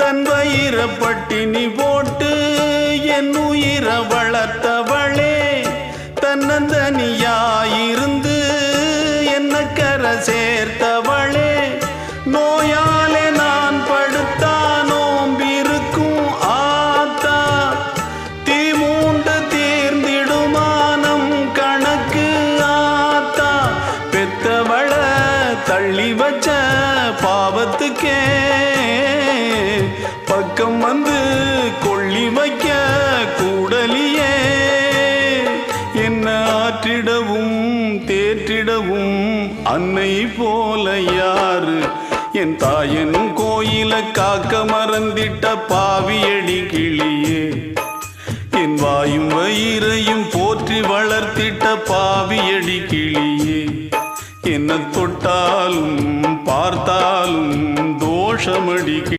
தன் வயிற பட்டினி போட்டு என் உயிர வளர்த்தவளே, தன்னந்தனியாயிருந்து என்ன கரை சேர்த்தவளே, நோயாலே நான் படுத்தா நோம்பிருக்கும் ஆத்தா, தீ மூண்டு தீர்ந்திடுமானம் கணக்கு ஆத்தா, பெத்தவள தள்ளி வச்ச பாவத்துக்கே பக்கம் வந்து கொள்ளி வைக்க கூடலியே, என்ன ஆற்றிடவும் தேற்றிடவும் அன்னை போல யாரு, என் தாயன் கோயில காக்க மறந்திட்ட பாவியடி கிளியே, என் வாயும் வயிறையும் போற்றி வளர்த்திட்ட பாவியடி கிளியே, என்ன தொட்டாலும் பார்த்தாலும் தோஷமடி